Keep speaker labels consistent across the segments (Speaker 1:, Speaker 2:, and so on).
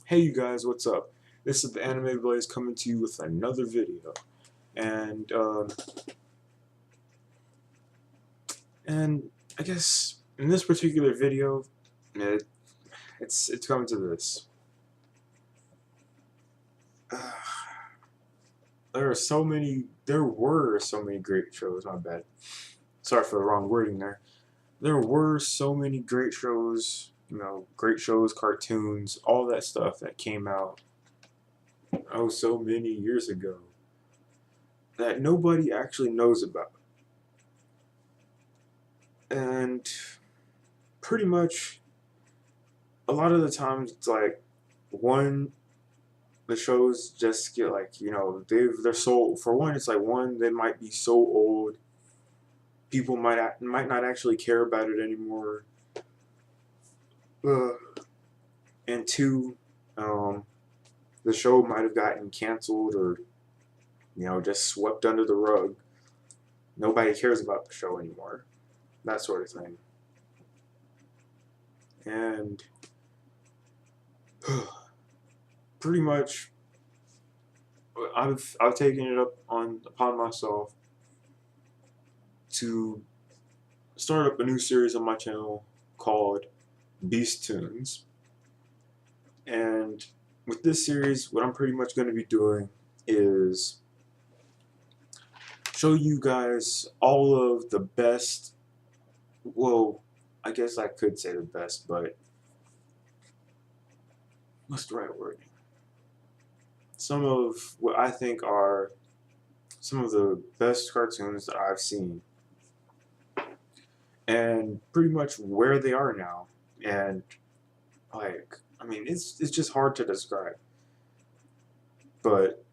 Speaker 1: Hey you guys, what's up? This is the TheAnimeBlaze coming to you with another video, and and I guess in this particular video, it, it's coming to this. There were so many great shows. My bad. Sorry for the wrong wording there. There were so many great shows, great shows, cartoons, all that stuff that came out so many years ago that nobody actually knows about. And pretty much a lot of the times it's like one the shows just get like they're so for one it's like one they might be so old people might not actually care about it anymore, uh, and two, um, the show might have gotten canceled or just swept under the rug. Nobody cares about the show anymore, that sort of thing. And pretty much I've taken it upon myself to start up a new series on my channel called BEAST-Toons. And with this series, what I'm pretty much going to be doing is show you guys all of the best, well, I guess I could say the best, but what's the right wording? Some of what I think are some of the best cartoons that I've seen, and pretty much where they are now. And like, I mean, it's just hard to describe. But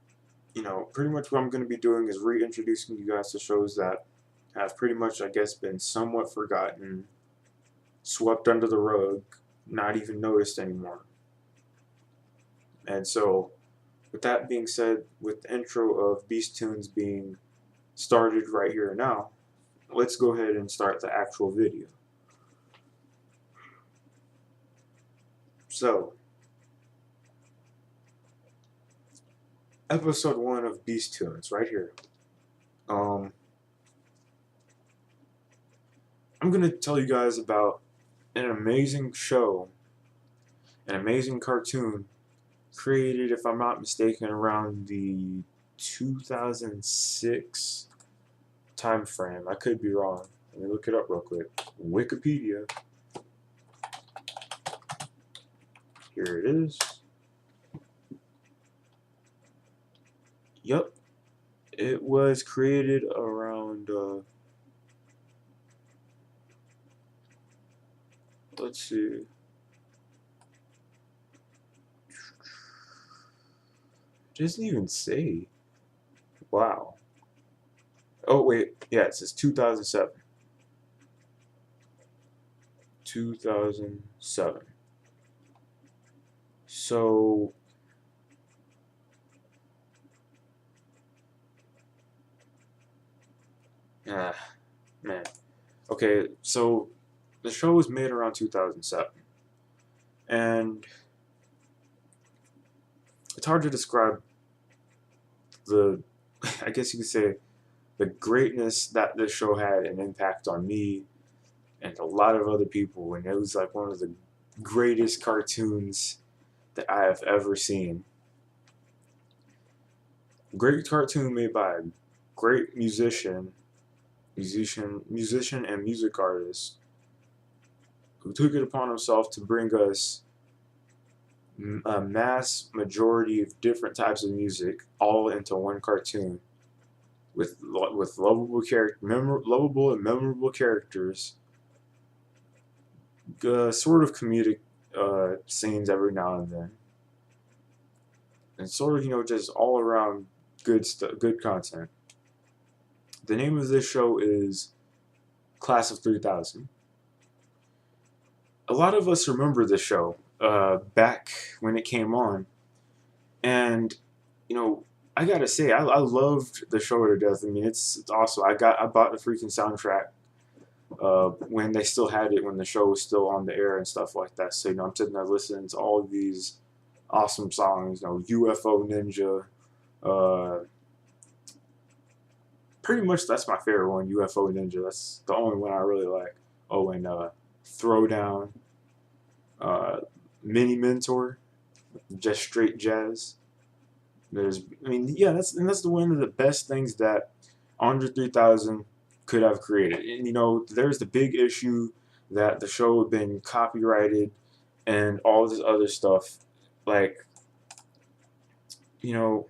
Speaker 1: pretty much what I'm going to be doing is reintroducing you guys to shows that have pretty much, I guess, been somewhat forgotten, swept under the rug, not even noticed anymore. And so, with that being said, with the intro of BEAST-Toons being started right here and now, let's go ahead and start the actual video. So, episode 1 of BEAST-Toons, right here. I'm going to tell you guys about an amazing show, an amazing cartoon created, if I'm not mistaken, around the 2006 time frame. I could be wrong. Let me look it up real quick. Wikipedia. Here it is. Yep. It was created around, let's see. It doesn't even say. Wow. Oh, wait. Yeah, it says 2007. 2007. So, man. Okay, so the show was made around 2007. And it's hard to describe the, I guess you could say, the greatness that this show had an impact on me and a lot of other people. And it was like one of the greatest cartoons that I have ever seen. Great cartoon made by a great musician and music artist who took it upon himself to bring us a mass majority of different types of music all into one cartoon with lovable and memorable characters, sort of comedic scenes every now and then, and sort of just all around good content. The name of this show is Class of 3000. A lot of us remember this show back when it came on, and I gotta say, I loved the show to death. I mean, it's awesome. I bought the freaking soundtrack when they still had it, when the show was still on the air and stuff like that. So I'm sitting there listening to all of these awesome songs. You know, UFO Ninja. Uh, Pretty much that's my favorite one, UFO Ninja. That's the only one I really like. Oh, and Throwdown, uh, Mini Mentor, just straight jazz. I mean, yeah, that's the one of the best things that Andre 3000 could have created. And you know, there's the big issue that the show had been copyrighted and all this other stuff. Like, you know,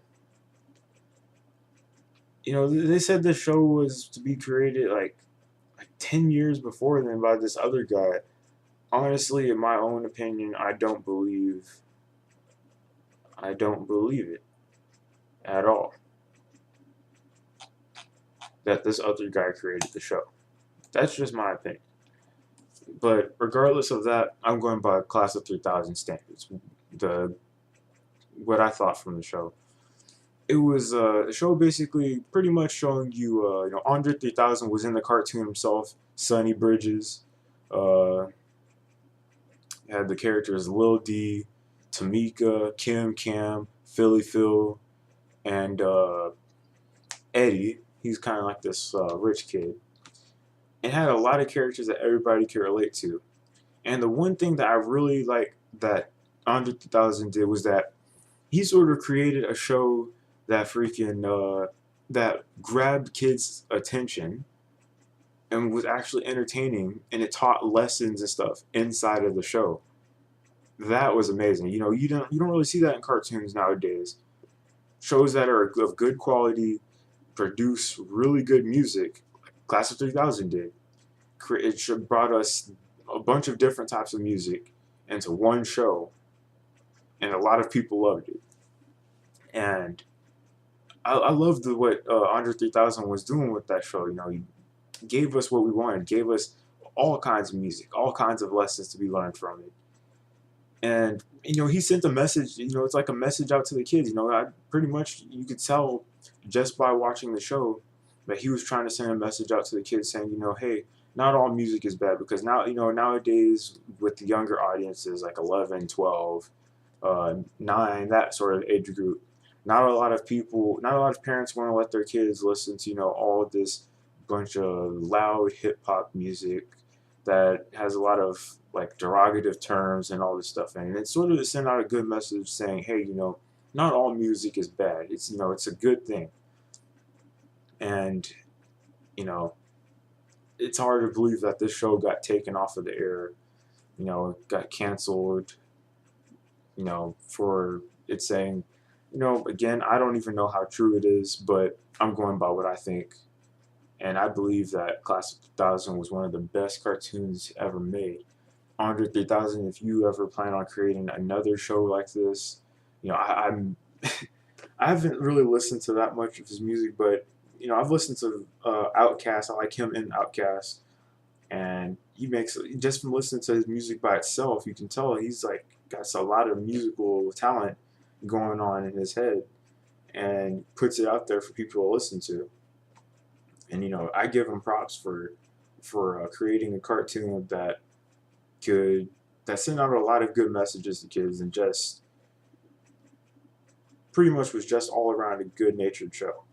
Speaker 1: they said the show was to be created like 10 years before then by this other guy. Honestly, in my own opinion, I don't believe it at all that this other guy created the show. That's just my opinion. But regardless of that, I'm going by Class of 3000 standards. The What I thought from the show. It was the show basically pretty much showing you, Andre 3000 was in the cartoon himself. Sonny Bridges, uh, had the characters Lil D, Tamika, Kim Cam, Philly Phil, and Eddie. He's kind of like this rich kid. It had a lot of characters that everybody could relate to. And the one thing that I really like that Andre 3000 did was that he sort of created a show that that grabbed kids' attention and was actually entertaining, and it taught lessons and stuff inside of the show. That was amazing. You know, you don't really see that in cartoons nowadays. Shows that are of good quality, produce really good music, like Class of 3000 did. It brought us a bunch of different types of music into one show, and a lot of people loved it. And I loved what Andre 3000 was doing with that show. You know, he gave us what we wanted, gave us all kinds of music, all kinds of lessons to be learned from it. And you know, he sent a message. You know, it's like a message out to the kids. You know, I pretty much you could tell just by watching the show that he was trying to send a message out to the kids, saying, you know, hey, not all music is bad, because now you know nowadays with the younger audiences like 11, 12, 9, that sort of age group, not a lot of parents want to let their kids listen to, you know, all this bunch of loud hip hop music that has a lot of like derogative terms and all this stuff. And it's sort of to send out a good message saying, hey, you know, not all music is bad. It's, you know, it's a good thing. And, you know, it's hard to believe that this show got taken off of the air, you know, got canceled, you know, for it saying, you know, again, I don't even know how true it is, but I'm going by what I think. And I believe that Class of 2000 was one of the best cartoons ever made. Andre 3000, if you ever plan on creating another show like this, you know, I'm I haven't really listened to that much of his music, but you know, I've listened to Outkast. I like him in Outkast, and he makes, just from listening to his music by itself, you can tell he's like got a lot of musical talent going on in his head, and puts it out there for people to listen to. And you know, I give him props for creating a cartoon could that sent out a lot of good messages to kids, and just pretty much was just all around a good natured show.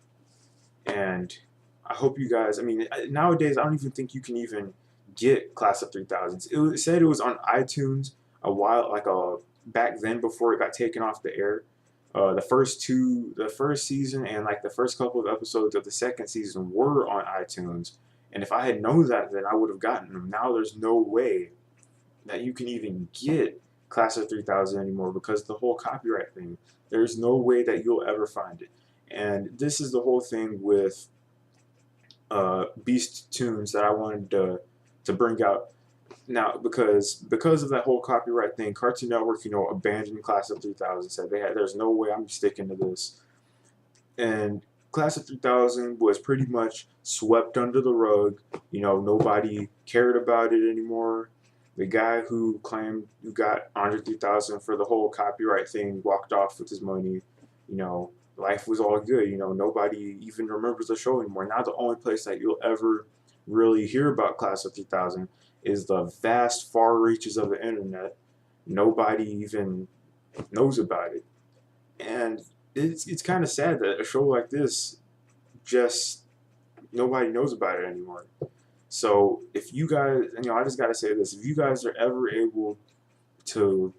Speaker 1: And I hope you guys. I mean, nowadays I don't even think you can even get Class of 3000s. It said it was on iTunes a while, like back then before it got taken off the air. The first season and like the first couple of episodes of the second season were on iTunes. And if I had known that, then I would have gotten them. Now there's no way that you can even get Class of 3000 anymore because the whole copyright thing. There's no way that you'll ever find it. And this is the whole thing with BEAST-Toons that I wanted to bring out now, because of that whole copyright thing. Cartoon Network, you know, abandoned Class of 3000. Said there's no way I'm sticking to this. And Class of 3000 was pretty much swept under the rug. You know, nobody cared about it anymore. The guy who got Andre 3000 for the whole copyright thing walked off with his money. You know, life was all good. You know, nobody even remembers the show anymore. Now the only place that you'll ever really hear about Class of 3000 is the vast far reaches of the internet. Nobody even knows about it. And it's kind of sad that a show like this just nobody knows about it anymore. So if you guys, I just gotta say this: if you guys are ever able to,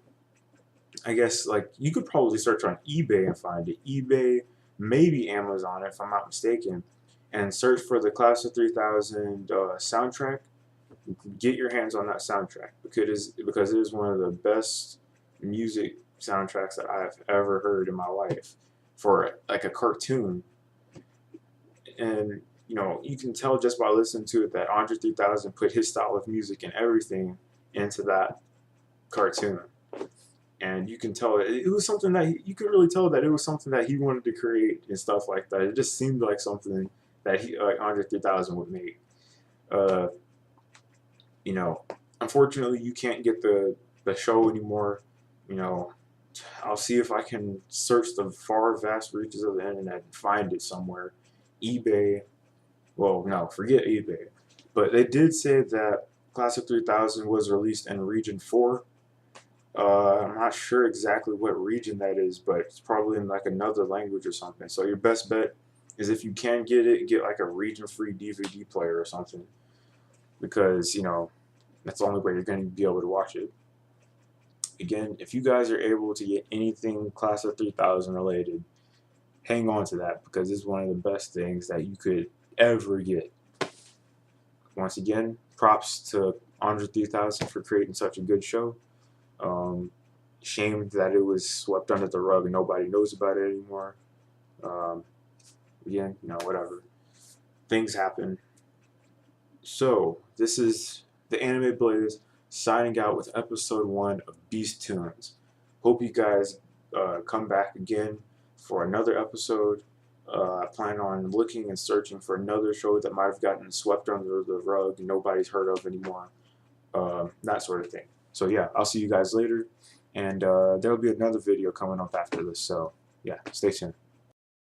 Speaker 1: I guess, like, you could probably search on eBay and find it. eBay, maybe Amazon, if I'm not mistaken, and search for the Class of 3000 soundtrack. Get your hands on that soundtrack because it is one of the best music soundtracks that I've ever heard in my life for like a cartoon. And you can tell just by listening to it that Andre 3000 put his style of music and everything into that cartoon. And you can tell it was something that you could really tell that it was something that he wanted to create and stuff like that. It just seemed like something that like Andre 3000 would make. Uh, Unfortunately, you can't get the show anymore. You know, I'll see if I can search the far vast reaches of the internet and find it somewhere. eBay. Well, no, forget eBay. But they did say that Classic 3000 was released in Region 4. I'm not sure exactly what region that is, but it's probably in like another language or something. So your best bet is, if you can get it, get like a region-free DVD player or something, because that's the only way you're going to be able to watch it. Again, if you guys are able to get anything Class of 3000 related, hang on to that, because it's one of the best things that you could ever get. Once again, props to Andre 3000 for creating such a good show. Shame that it was swept under the rug and nobody knows about it anymore. Again, whatever. Things happen. So, this is TheAnimeBlaze signing out with episode 1 of BEAST-Toons. Hope you guys come back again for another episode. I plan on looking and searching for another show that might have gotten swept under the rug and nobody's heard of anymore. That sort of thing. So yeah, I'll see you guys later. And there'll be another video coming up after this. So yeah, stay tuned.